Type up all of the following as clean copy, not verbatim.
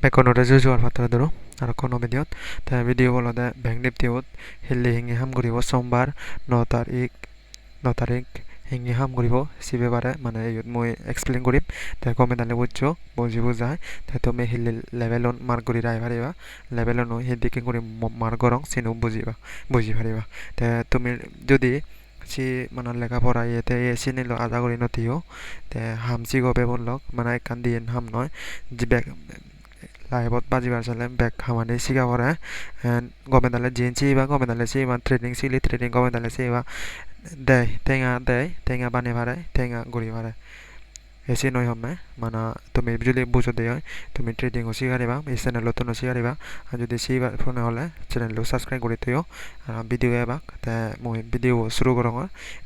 Pekonore jujuar patradoro arakono videot te video bolode bank niftyot hilli hingi ham guribo sombar 9 tarik 9 tarik hingi ham guribo sibe bare মানে ইয়ত মই explain কৰিম তে কমে দালে বুঝছো বুঝিব যায় তে তুমি হিলি লেভেলন মার্ক কৰি রাই পারিবা লেভেলন হিদিকে কৰি মার্ক গরং সিনু বুঝি পারিবা তে তুমি যদি সি মানে লেখা পড়া ইয়েতে এ সিনিলো আজা করি নতিও তে হামসি গবে বললক মানে একখান দিয়ে হাম নয় যে লাইভত বাজিবার চালে বেগ খামানি সিগা পরে গমেদালে জিনসি বা গমেদালে সি বা ট্রেডিং সিলি ট্রেডিং গমেদালে সি বা দেয় টেঙা বানি ভারে টেঙা গুড়ি ভারে এসি নয় হমে মানে তুমি যদি বুঝো দেয় তুমি ট্রেডিংও শিখারিবা এই চ্যানেল নতুন শিখারিবা আর যদি শিবার ফোনে হলে চ্যানেলটো সাবস্ক্রাইব করে দিও আর ভিডিও এবাক তে মই ভিডিও শুরু করং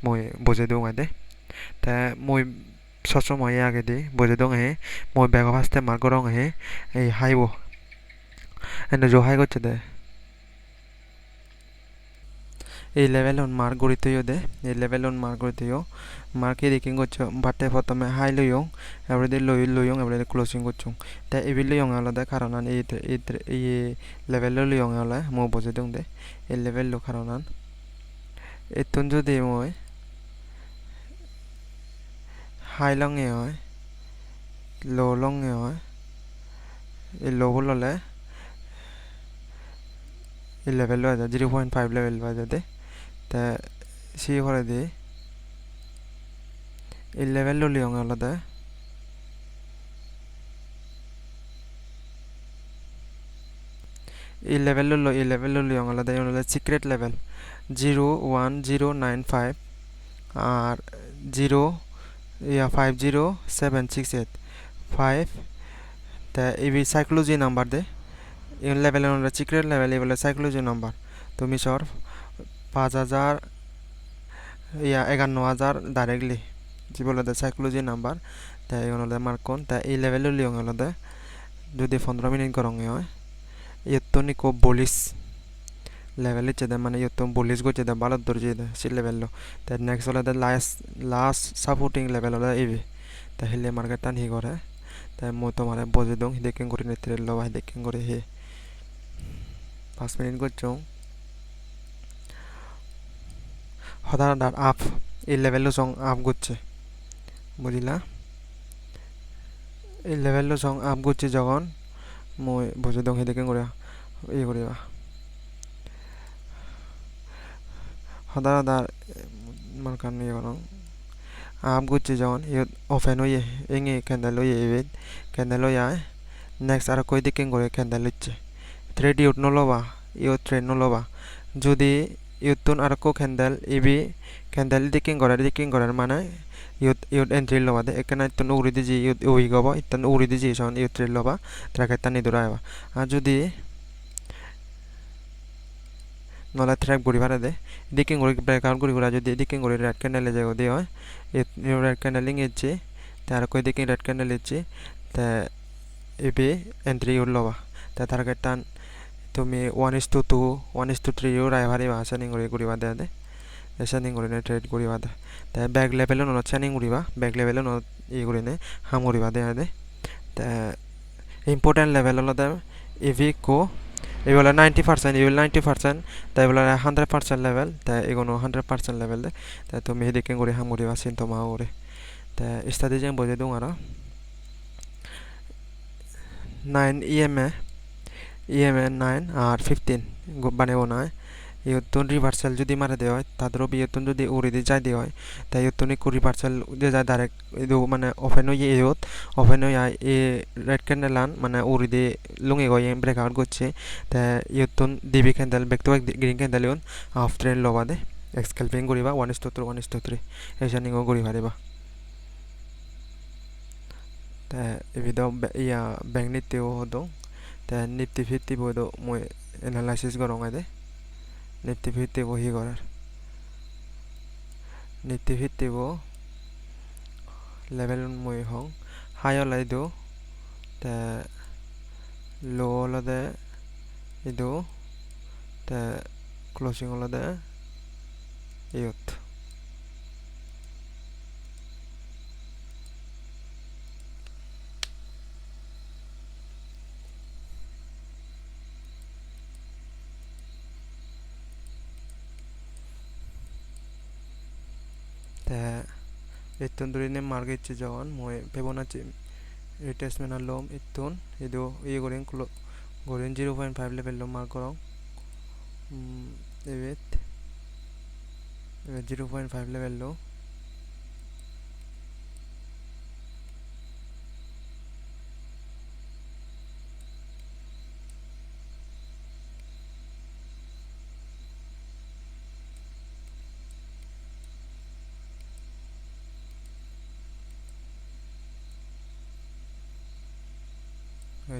মই বুঝে দিও দে তে মই সবসময় আগে দি বুঝে দং হে মই ব্যাগ ফাস্টে মার করং হে এই হাইবো এনে জো হাই করছে দে এই লেভেল অন মার্ক গড়িতেও দে এই লেভেল অন মার্ক গড়িতেও মার্কে রেকিং করছো বাটে প্রথমে হাই লইয়ং এবারে লইয়ং এবারে ক্লোজিং করছো তাই এবি লইয়ং আলাদা কারণ এই লেভেল লইয়ং আলাদা মো বুঝে দং দে এই লেভেল লো কারণ এতুন যদি মই হাই লঙে হয় লো লঙে হয় এই লো বললে এই লেভেল লো আছে 0.5 লেভেল বাজে দে তা সি করে দি এই লেভেল লো লিয়ং আলাদা এই লেভেল লো লিয়ং আলাদা এই হলো সিক্রেট লেভেল 01095 আর 50768 5 তা এই সাইকোলজি নাম্বার দে এই লেভেল হলো সিক্রেট লেভেল এই বলে সাইকোলজি নাম্বার তুমি সর 5000 51,000 ডাইরেক্টলি জি বলে দে সাইকোলজি নাম্বার তাই হলো মার্ক কোন তা এই লেভেল লিয়ং হলো দে যদি 15 মিনিট করং হয় ইত্তনি কো বলিস লেভেল চেদে মানে ইত্তম বলিস গো চেদে ভালো দরজে দে সি লেভেল লো তা নেক্সট হলো দে লাস্ট সাপোর্টিং লেভেল হলো এবি তা হিলে মার্কেট টান হি করে তাই মই তোমারে বজে দং হিদেকিং করে নিতে লো হিদেকিং করে হে 5 মিনিট করছো হদার আপ এই লেভেল লো সং আপ গুচ্ছে বুঝিলা এই লেভেল লো সং আপ গুচ্ছে যখন মই বজে দং হিদেকিং করে এই করিবা হদার মার্কার নিয়ে করং আপ গুচ্ছে যখন ওপেন হয়ে এঙে ক্যান্ডেল হয়ে এবে ক্যান্ডেল হয়ে নেক্সট আর কই দিকিং করে ক্যান্ডেল হচ্ছে থ্রেড ইউট নলবা ট্রেড নলবা যদি ইউতুন আর কো ক্যান্ডেল এবি ক্যান্ডেল দিকিং করার মানে ইউট এন্ট্রি লবা দে এখানে ইতুন উড়ি Diji ইউট we গব ইতুন Uri Diji Son ইউট trade লবা ট্রাকে তানি দরাইবা আর যদি নলা ট্র্যাক ঘুরি ভাড়া দে দিকিং করে ব্রেকআউট ঘুরি ঘুরা যদি দিকিং করে রেড ক্যান্ডেলে যাও দিয়ে হয় রেড ক্যান্ডেলিং এচ্ছে তার কই দিকিং রেড ক্যান্ডেল এচ্ছে তা এবি এন্ট্রি উঠলবা তা তার টান তুমি 1:2 1:3 ইউ রাই ভারি ভাষানিং করে ঘুরিবা দে দে এসানিং করে ট্রেড ঘুরিবা দে তা ব্যাক লেভেলে ন চানিং ঘুরিবা ব্যাক লেভেলে ন ই করে নে হাম ঘুরিবা দে দে তা ইম্পর্টেন্ট লেভেল হলো দে ইভি কো এগুলো 90% এগুলো 90% তাই বলে 100% লেভেল তাই এগুলো 100% লেভেল দে তাই তুমি এদিকে করে হাম ঘুরিবা চিন্তা মা করে তা স্টাডি যেন বুঝে দিও আর 9 ইএমএ 9 আর 15 বানাবো না ইয়তুন রিভার্সাল যদি মারে দেওয়া হয় তাদেরও ইয়তুন যদি উড়ি দিয়ে যাই দেওয়া হয় তাই ইয়তুন একটু রিভার্সাল দিয়ে যায় ডাইরেক্ট ಇದು মানে ওপেন হয়ে ওপেন হয়ে এ রেড ক্যান্ডেল আন মানে উড়ি দিয়ে লুঙে গিয়ে ব্রেকআউট করছে তা ইয়তুন DB candle back to back green candle ইউন হাফ ট্রেন লবা দে এক্সকেলপিং করিবা 1:3 এসা নিও করি পারিবা তা এবিদ ইয়া ব্যাংক নিতেও হতো তা নিফটি ফিফটি বইতো মই এনালাইসিস করং দে নিফটি ফিফটি বহি করার নিফটি ফিফটি বো লেভেল মই হং হাই লাই দো তা লো হলদে ಇದು তা ক্লোজিং হলদে ইয়ত te itun durine market ci jawan moi Fibonacci retracement lom itun idu gorin gorin 0.5 level lo mark korong evet 0.5 level lo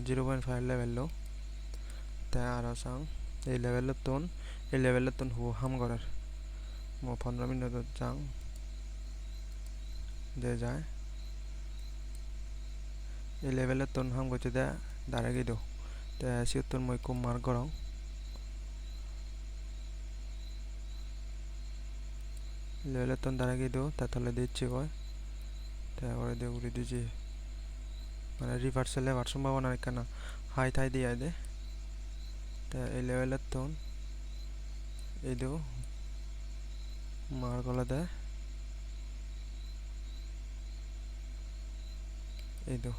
0.5 level lo te aro sang এই লেভেলত হু হাম করার মো 15 মিনিটত যাং যে যায় এই লেভেলত হাম করতে দে দাঁড়াগি দো তে সিউতন মই কম মার্ক করং লেভেলত দাঁড়াগি দো তা তলে দিচ্ছি কয় তে ওরে দে উড়ি দিছি মানে রিভার্সাল লেভার সম্ভাবনা কেন হাই থাই দিয়ে দে তে এই লেভেলত এইদো মার্ক হলে দে এইদো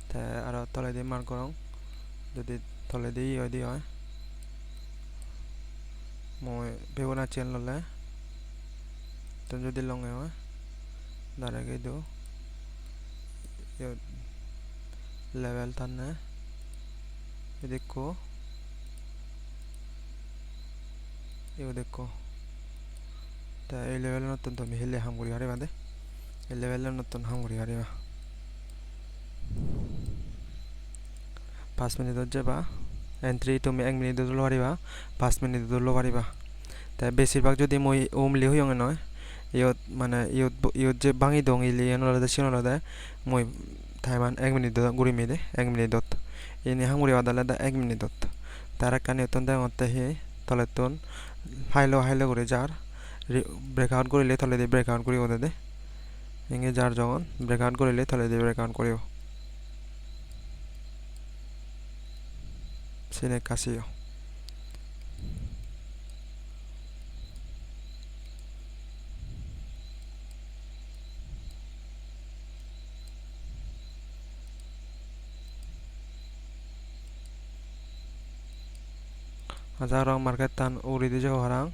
তে আর তলে দিয়ে মার্ক করং যদি তলে দিয়ে হয় দিয়ে হয় মই Fibonacci ললে তো যদি লঙে হয় দাঁড়াগে দো level tanne देखो ये देखो ता এই লেভেল নতুন তুমি হেলে হাম করি আরে বাদে এই লেভেল নতুন হাম করি আরে 5 মিনিট যাবা এন্ট্রি তুমি 1 মিনিট দলো পারিবা 5 মিনিট দলো পারিবা তা বেশিরভাগ যদি মই ওমলি হইং নয় ইয়ত মানে ইয়ত যে বাঙি দং ইলি এনলাদা সিনলাদা মই থাইমান 1 মিনিট গুড়ি মেদে 1 মিনিটত ইনি হাম করি বাদালাদা 1 মিনিটত তারা কানে তন দাঙতে হে তলেতন হাইলো করে যার ব্রেকআউট করিলে তলে দিয়ে ব্রেকআউট করি ওদে দে ইংগে যার যখন ব্রেকআউট করিলে তলে দিয়ে ব্রেকআউট করিও সিনে কাসিও aja rong market tan uri di jago harang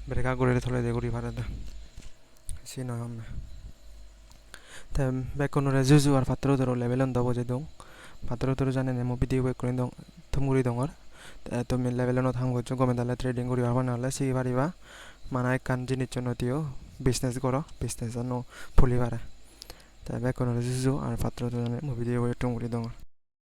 mereka gure thole de guri bharada sino hamme tem bekonore juju ar patro doro level on dobo je dong patro doro jane ne mo video koi dong thumguri dongor তুমি লেভেলত হাম করছো গমে দালে trading করি পারবা নাহলে শিখি পারিবা মানে কান জিনিস নতিও বিজনেস করো বিজনেস নো ফুলি পারে তাই বেকন জুজু আর পাত্র তো জানে মুভি দিয়ে টুমুরি দঙর